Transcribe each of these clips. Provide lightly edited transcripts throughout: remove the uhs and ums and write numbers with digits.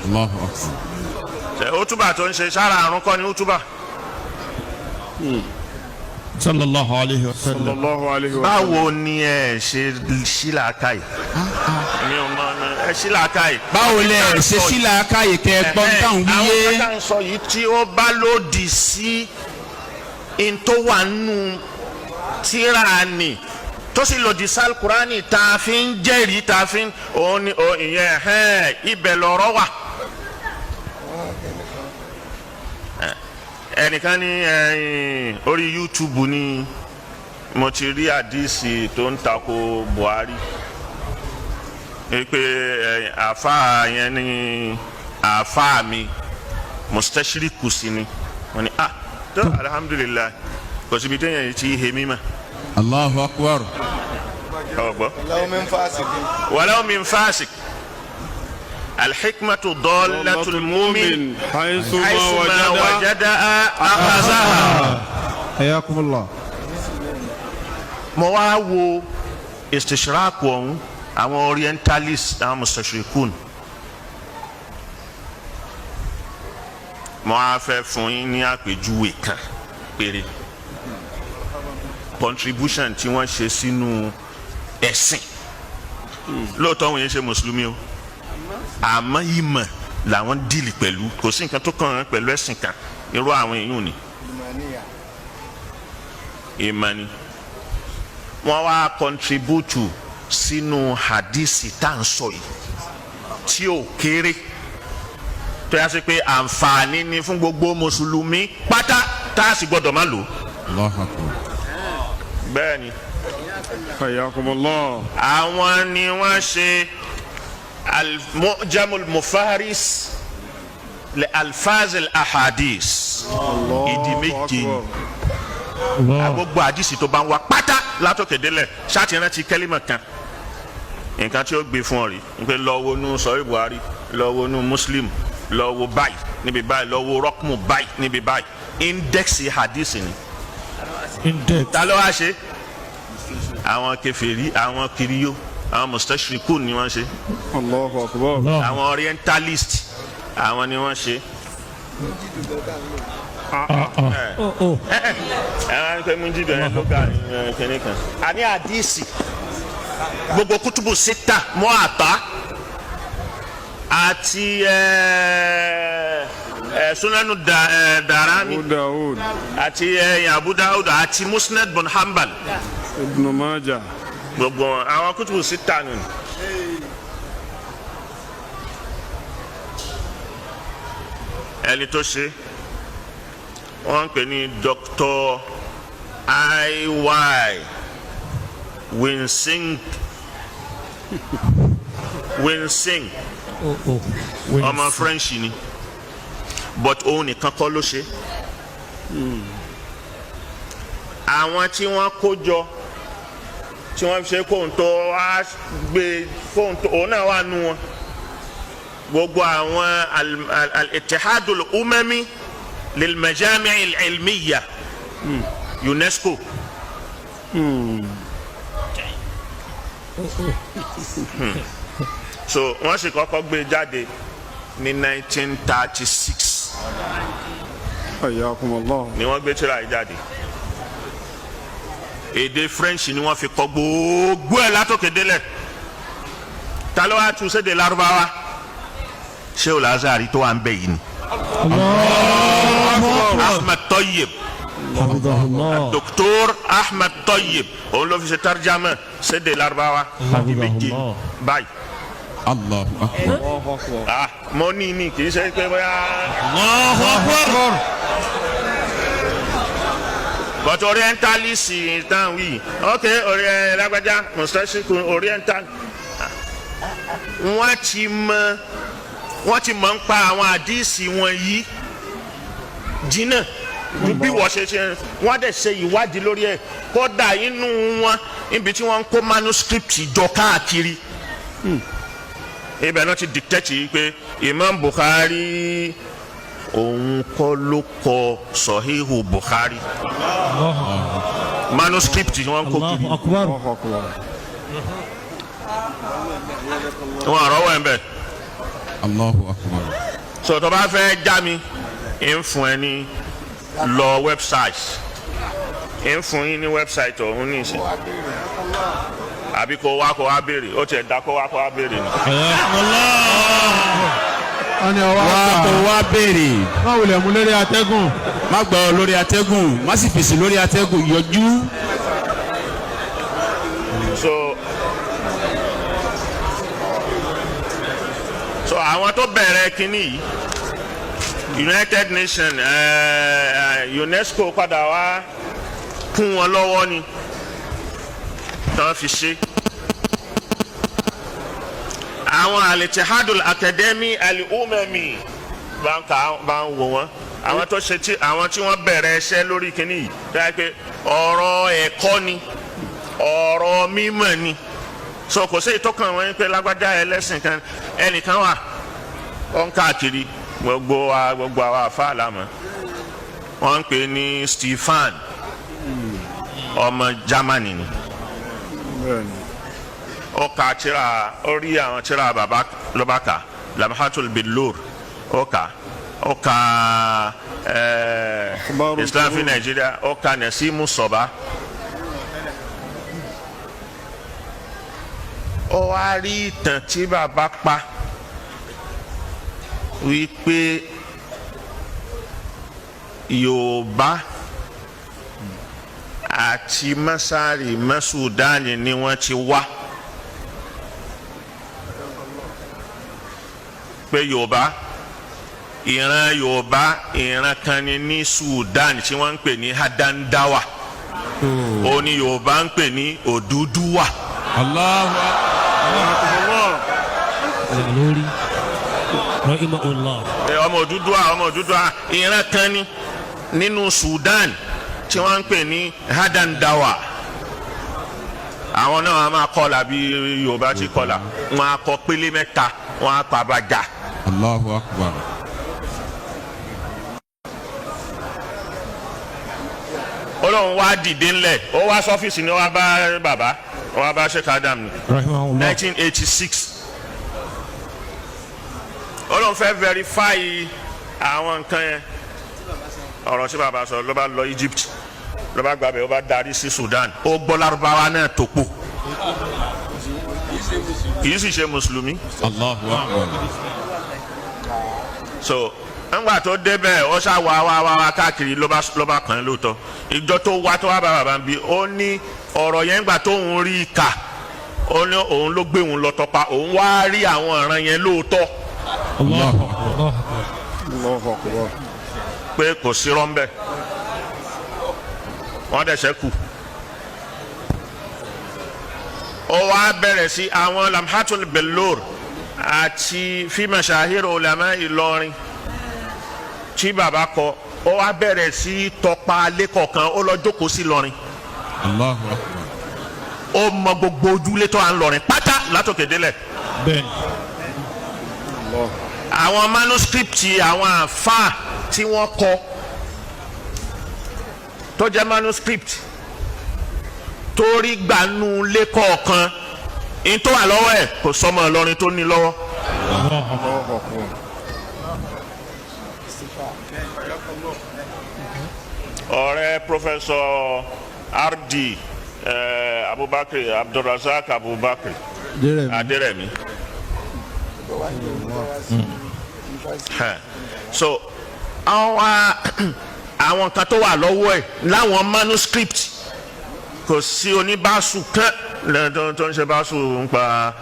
Allahu akbar. Utuba tó ń ṣe sára àrùn kọ́ ni utuba. Sallallahu alayhi wa sallam. Sallallahu alayhi wa sallam. Báwo ni ẹ ṣe sílàkà yìí? Mi ò mọ ẹ sílàkà yìí. Báwo lẹ ṣe sílàkà yìí kẹ́ gbọ́n táwọn wíyé? Àwọn kan sọ yìí tí ó bá lòdì sí in tó wà nù tírà ni tó sì lòdì sí Al-Qur'ani tá a fi ń jẹ́rìí tá a fi ń òun ni ìyẹn ibẹ̀ lọ̀rọ̀ wà. Ẹnìkan ní orí YouTube ni mo ti rí àdìsí tó ń tako Buhari pé àáfàá yẹn ní àáfàá mi mustashriku sí ni wọ́n ní tó alhamdulillah kò síbi téèyàn ti he mímọ́. Allahu akbar. ọgbọ. walaw min fasik. الحكمة ضالة المؤمن حيثما وجدها أخذها. حياكم الله. mo wá wo istishraaq ọ̀hún àwọn Orientalists àwọn mustashrikun mo á fẹ́ fún yín ní àpèjúwe kan péré contribution tí wọ́n ṣe sínú ẹ̀sìn lóòótọ́ wọn yẹn ṣe mùsùlùmí o àmọ́ ìmọ̀ làwọn dìlì pẹ̀lú kò sí nǹkan tó kàn án pẹ̀lú ẹ̀sìn kan irú àwọn èèyàn ni ìmọ̀ ni wọ́n wá contribute sínú hadisi tá à ń sọ yìí tí ò kéré tó yà sí pé àǹfààní ni fún gbogbo mùsùlùmí pátá tá a sì gbọ́dọ̀ má lò. bẹ́ẹ̀ ni. Hayyakumullah. àwọn ni wọ́n ṣe al-mu'jamul mufaris li alfaz al-ahadis ìdí méje gbogbo àdìsí tó bá ń wá pátá látòkè délẹ̀ ṣàtìrántí kẹ́límà kan nǹkan tí ó gbé fún ọ rí pé lọ wo nú sọ̀rọ̀ Buhari lọ wo nú Muslim lọ wo báyìí níbi báyìí lọ wo rọ́kùmù báyìí níbi báyìí indexi hadisi ni. index. ta ló wá ṣe àwọn kèfèrí àwọn kiriyó àwọn mustashrikun ni wọ́n ṣe. Allahu akbar. àwọn Orientalists àwọn ni wọ́n ṣe. àwọn akẹ́kọ̀ọ́ mú jíjọ yẹn ló ga kẹ́ni kan. àní hadisi gbogbo kutubu sita mọ́ àtá àti sunanu darami àti Abu Dawud àti Musnad bin Hanbal Ibn Majah gbogbo àwọn kutubu sita nù. ẹni tó ṣe wọ́n ń pè ní Dr. I.Y. Winsing ọmọ French ni but òun nìkan kọ́ ló ṣe. àwọn tí wọ́n kó jọ tí wọ́n fi ṣe kóhun tó wá gbé kóhun tó òun náà wà nù wọn gbogbo àwọn al-Ittihadul Umami lil Majami' al-Ilmiyya UNESCO. So wọ́n sì kọ́kọ́ gbé jáde ní 1936. Hayyakumullah. ni wọ́n gbé tírà yìí jáde. èdè French ni wọ́n fi kọ gbogbo ẹ̀ látòkè délẹ̀. ta ló wá tún sédè Lárúbáwá Sheikh Al-Azhari tó wà ń bẹ yìí ni. Ahmad Tayyib Dr. Ahmad Tayyib òun ló fi ṣe tarjama sédè Lárúbáwá láti méje báyìí. Allahu akbar. mo ní kì í ṣe pé bóyá. Allahu akbar. but Orientalists tán wí ok lágbájá mustachioku Oriental wọ́n ti mọ̀ ń pa àwọn àdìsí wọn yìí jìnnà bí wọ́n ṣe wọ́n dẹ̀ ṣe ìwádìí lórí ẹ̀ kódà inú wọn níbi tí wọ́n ń kó manuscript jọ káàkiri. ibẹ̀ náà ti dictate yìí pé Imam Bukhari òun kọ́ ló kọ Sahihu Bukhari manuscript tí wọ́n kó kiri. wọn àrọ́wọ́ ẹ̀ ń bẹ̀. Allahu akbar. So tó bá fẹ́ já mi ń fún ẹ ní lọ website ń fún yín ní website ọ̀hún ní ìsìn àbí kó wá béèrè ó tiẹ̀ dá kó wá béèrè ni. wá béèrè. má wulẹ̀ mú lórí atẹ́gùn. má gbọ́ lórí atẹ́gùn má sì fèsì lórí atẹ́gùn yọjú. so àwọn tó bẹ̀rẹ̀ kínní yìí United Nations UNESCO padà wá kún wọn lọ́wọ́ ni tán fi ṣe. àwọn al-Ittihadul Academy al-Umami bá ń wò wọ́n àwọn tó ṣe àwọn tí wọ́n bẹ̀rẹ̀ iṣẹ́ lórí kínní yìí tó yẹ pé ọ̀rọ̀ ẹ̀kọ́ ni ọ̀rọ̀ mímọ̀ ni so kò sí ìtọ́kàn wọn pé lágbájá ẹlẹ́sìn kan ẹnìkan wà ó ń káàkiri gbogbo àwọn àfáà lámọ̀ wọ́n ń pè ní Stefan ọmọ Germany ni ó ka tírà ó rí àwọn tírà bàbá ló bá kà lamhatul bilur ó ka Islam fi Nigeria ó ka Nasimu Soba. Ó wá rí ìtàn tí bàbá pa wípé Yorùbá àti Masari Masudani ni wọ́n ti wá pé Yorùbá ìran kan ni ní Sudan tí wọ́n ń pè ní Hadandawa ó ní Yorùbá ń pè ní Odùduwà. Allahu Olórí rahimahullah. ọmọ Odùduwà ìran kan ni nínú Sudan tí wọ́n ń pè ní Hadandawa. àwọn náà máa kọlà bí Yorùbá ti kọlà wọ́n á kọ pélé mẹ́ta wọ́n á pa bàjá. Allahu akbar. Ọlọ́run wá dìde ńlẹ̀ ó wá sọ́fíìsì ni ó wá bá bàbá ó wá bá Sheikh Adam ní 1986. Ọlọ́run fẹ́ verify àwọn nǹkan yẹn ọ̀rọ̀ tí bàbá sọ ló bá lọ Egypt ló bá gbàbẹ̀ ó bá darí sí Sudan ó gbọ́ Lárúbáwá náà tó pọ̀ kì í sì ṣe mùsùlùmí. Allahu akbar. So ńgbà tó débẹ̀ ó ṣá wá káàkiri ló bá kàn án lóòótọ́ ìjọ tó wá bá bàbá ń bí ó ní ọ̀rọ̀ yẹn ńgbà tó ń rí ìkà ó ní òun ló gbé òun lọ tọpa òun wá rí àwọn ọ̀ràn yẹn lóòótọ́. Allahu akbar. pé kò sí rọ́ńbẹ́ wọ́n dẹ̀ ṣẹ́kù. ó wá bẹ̀rẹ̀ sí àwọn lamhatul belor àti fi mashahir ulama Ìlọrin tí bàbá kọ ó wá bẹ̀rẹ̀ sí tọpa lẹ́kọ̀ọ̀kan ó lọ jókòó sí Ìlọrin. Allahu akbar. ó mọ gbogbo ojúlé tó à ń lọrin pátá látòkè délẹ̀. Bẹ́ẹ̀ni. àwọn manuscript àwọn àfáà tí wọ́n kọ tó jẹ́ manuscript torí gbanú lẹ́kọ̀ọ̀kan in tó wà lọ́wọ́ ẹ̀ kò sọmọ Ìlọrin tó ní lọ́wọ́. ọ̀rẹ́ Professor R.D. Abubakar Abdulrazak Abubakar Aderemi. So àwọn kan tó wà lọ́wọ́ ẹ̀ láwọn manuscript kò sí oníbàásù kan tó ń ṣe bàásù nípa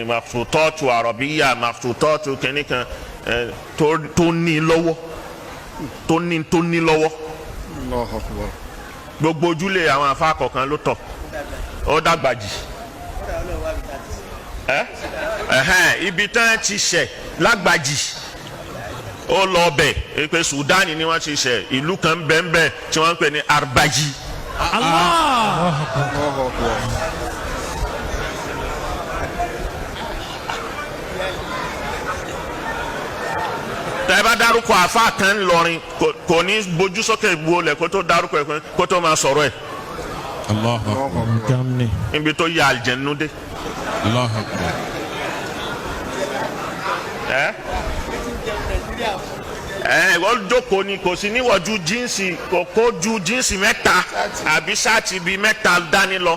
mafutọ́tù àrọ̀bíyà mafutọ́tù kìnnìkan tó ní lọ́wọ́ tó ní lọ́wọ́. gbogbo ojúlé àwọn afá kọ̀ọ̀kan ló tọ̀ ó dàgbà jì ibi tán ti ṣẹ̀ lágbàjì ó lọ bẹ̀ pé Sudan ni wọ́n ti ṣẹ̀ ìlú kan bẹ́ẹ̀ tí wọ́n ń pè ní Arbaji. tẹ́ bá dárúkọ àfa kan ńlọrin kò ní bójú sókè gbolẹ̀ kó tó dárúkọ ẹ̀ kó tó máa sọ̀rọ̀ ẹ̀. Allahu akbar. níbi tó yà àlìjẹ̀nu dé. Allahu Akbar. Wọ́n jókòó ni kò sí níwọ̀jú jíǹsì kò kó ju jíǹsì mẹ́ta àbí ṣáàtì bíi mẹ́ta dání lọ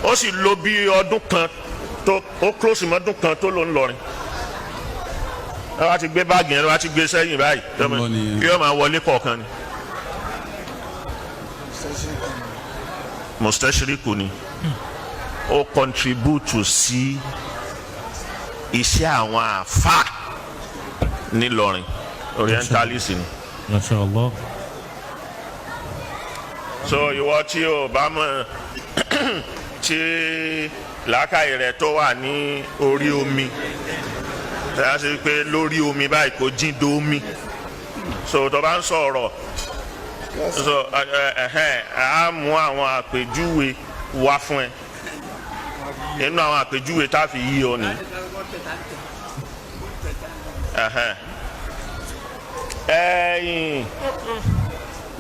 ó sì lò bí ọdún kan tó ó close mọ́ ọdún kan tó ló ń lọrin ẹ wá ti gbé báàgì yẹn ẹ wá ti gbé sẹ́yìn báyìí yóò máa wọlé kọ̀ọ̀kan ni mustashiriku ni ó contribute sí iṣẹ́ àwọn àfáà nílọrin Orientalists ni. Masha Allah. So ìwọ tí o bá mọ̀ tí làákàyè rẹ̀ tó wà ní orí omi tẹ́lá sí pé lórí omi báyìí kò jíǹ do omi so tó bá ń sọ̀rọ̀ so a mú àwọn àpèjúwe wá fún ẹ nínú àwọn àpèjúwe tá a fi yí ọ ni.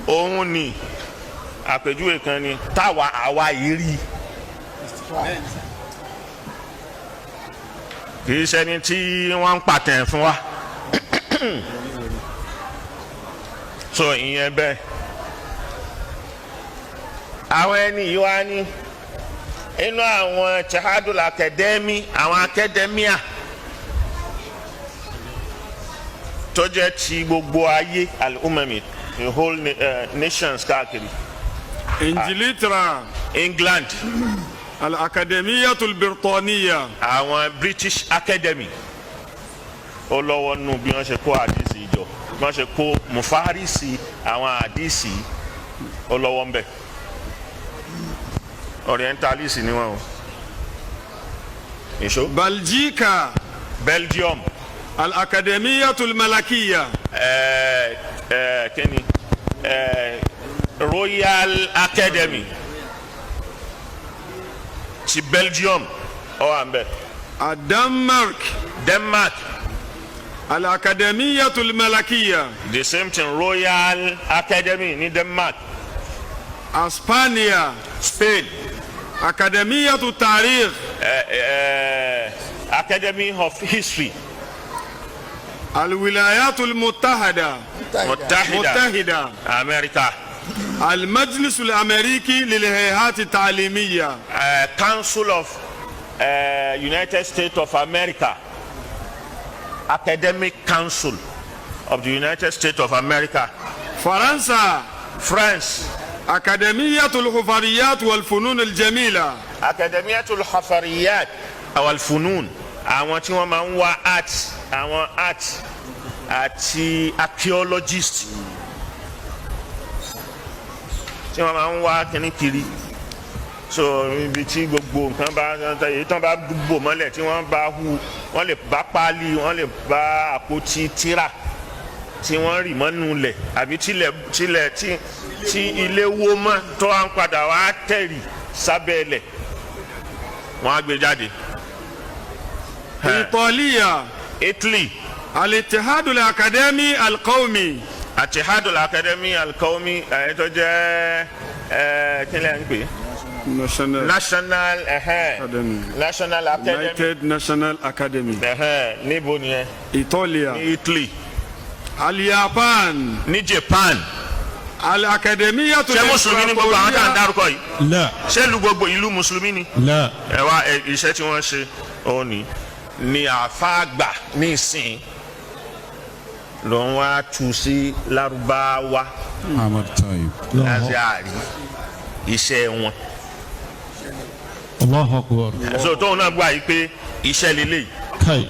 Òun ni àpèjúwe kan ni táwa àwa yìí rí kì í ṣẹni tí wọ́n ń pàtẹ́ fún wa so ìyẹn bẹ́ẹ̀ àwọn ẹni yìí wá ní inú àwọn chahadul academy àwọn academia tó jẹ́ ti gbogbo ayé al-umami the whole nations káàkiri. Ingilterra. England. Al-Akademiyatul Birtaniya. Àwọn British Academy. Ó lọ́wọ́ nù bí wọ́n ṣe kó àdìsí ìjọ bí wọ́n ṣe kó mufarisi àwọn àdìsí ó lọ́wọ́ ń bẹ̀. Orientalists ni wọ́n o. Èso. Belgica. Belgium. Al-Akademiyatul Malakiya. Kini Royal Academy ti Belgium ó wà ńbẹ̀. Denmark. Al-Akademiyatul Malakiya. The same thing Royal Academy ní Denmark. Spania. Spain. Akademiyatut Tarikh. Academy of History. Al-Wilayatul Muttahida. Muttahida. America. المجلس الأمريكي للهيئات التعليمية. Council of United States of America. Academic Council of the United States of America. فرنسا. France. أكاديمية الحفريات والفنون الجميلة. أكاديمية الحفريات والفنون. àwọn tí wọ́n máa ń wá àwọn art àti archaeologist tí wọ́n máa ń wá kíní kiri so ibi tí gbogbo nǹkan bá èyí tán bá bò mọ́lẹ̀ tí wọ́n bá hu wọ́n lè bá páálí wọ́n lè bá àpótí tírà tí wọ́n rì mọ́nú lẹ̀ àbí tí ilé wó mọ́ tó wá ń padà wá tẹ̀rì sábẹ́ lẹ̀ wọ́n á gbé jáde. إيطاليا. Italy. الاتحاد الأكاديمي القومي. الاتحاد الأكاديمي القومي tó jẹ́ kí lẹ ń pè. National Academy. United National Academy. níbo ni ẹ. Italia. ní Italy. Al-Japan. ní Japan. Al-Akademiya tó lè ṣé mùsùlùmí ni gbogbo àwọn tá à ń dárúkọ yìí. La. ṣé ìlú gbogbo ìlú mùsùlùmí ni. La. ẹ wá iṣẹ́ tí wọ́n ṣe òun ni àfáàgbà nísìn ló ń wá tu sí Lárúbáwá láti àárín iṣẹ́ wọn. Allahu Akbar. so tóun náà gbà yìí pé iṣẹ́ lélẹ́yìí. Kai.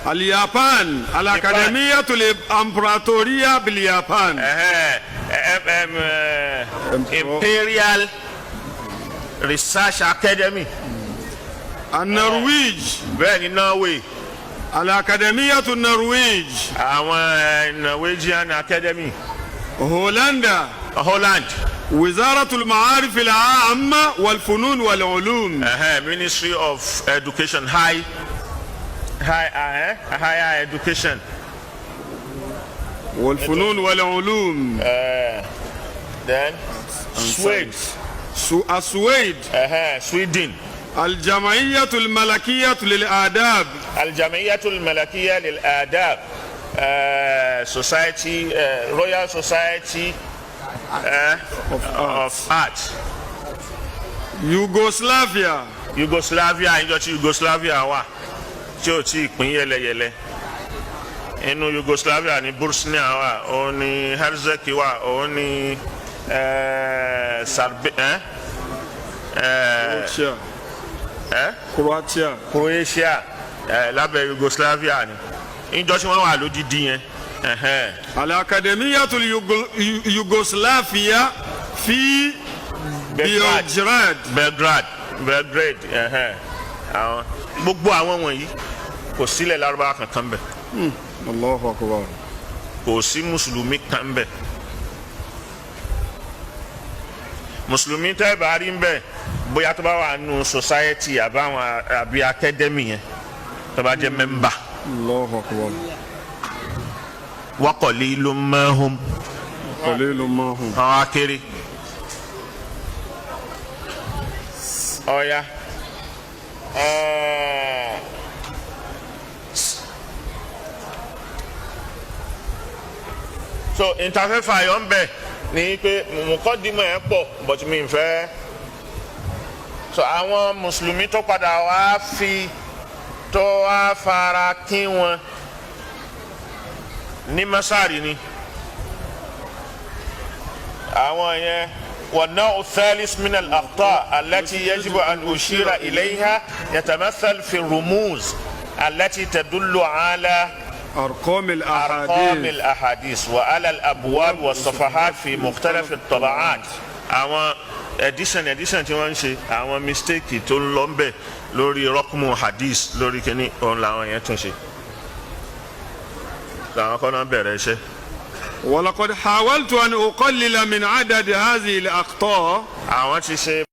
Al-Japan. Al-Akademiya tó lè Imperatoriya bil-Japan. Imperial Research Academy. Norway. bẹ́ẹ̀ ni Norway. Al-Akademiya tó Norway. àwọn Norwegian Academy. Holland. Wizaratul Ma'arif al-Amma wal-Funun wal-Ulum. Ministry of Education, higher education. wal-Funun wal-Ulum. Then السويد. Sweden. الجمعية الملكية للآداب. الجمعية الملكية للآداب. Society, Royal Society of Art. Yugoslavia. Yugoslavia, ìjọ tí Yugoslavia wà tí ò tí ì pín yẹlẹyẹlẹ. Inú Yugoslavia ní Bosnia wà, òun ní Herzegovina wà, òun ní Croatia lábẹ́ Yugoslavia ni. Ìjọ tí wọ́n wà lódìdí yẹn. الأكاديمية اليوغوسلافية في Belgrade. Gbogbo àwọn wọ̀nyí kò sílẹ̀ Lárúbáwá kankan bẹ̀. Allahu Akbar. Kò sí mùsùlùmí kan bẹ̀. Mùsùlùmí tẹ́ bá rí bẹ̀ bóyá tó bá wà nù society àbí academy yẹn tó bá jẹ́ member. Allahu Akbar. Wa qalilum ma hum. Qalilum ma hum. Àwọn akéré. Ọ̀ya. So interfefa yọ̀ ń bẹ̀ ní pé mùkọ́dìmọ̀ ẹ̀ pọ̀ but mi ń fẹ́. So àwọn mùsùlùmí tó padà wá tó wá fara kí wọn ní Masari ni àwọn yẹn. والنوع الثالث من الأخطاء التي يجب أن أشير إليها يتمثل في الرموز التي تدل على أرقام الأحاديث وعلى الأبواب والصفحات في مختلف الطبعات. àwọn edition tí wọ́n ń ṣe àwọn mistake tó ń lọ ń bẹ̀ lórí rọ́kùmù hadith lórí kíní òun làwọn yẹn tún ṣe. làwọn kan náà bẹ̀rẹ̀ iṣẹ́. ولقد حاولت أن أقلل من عدد هذه الأخطاء. àwọn ti ṣe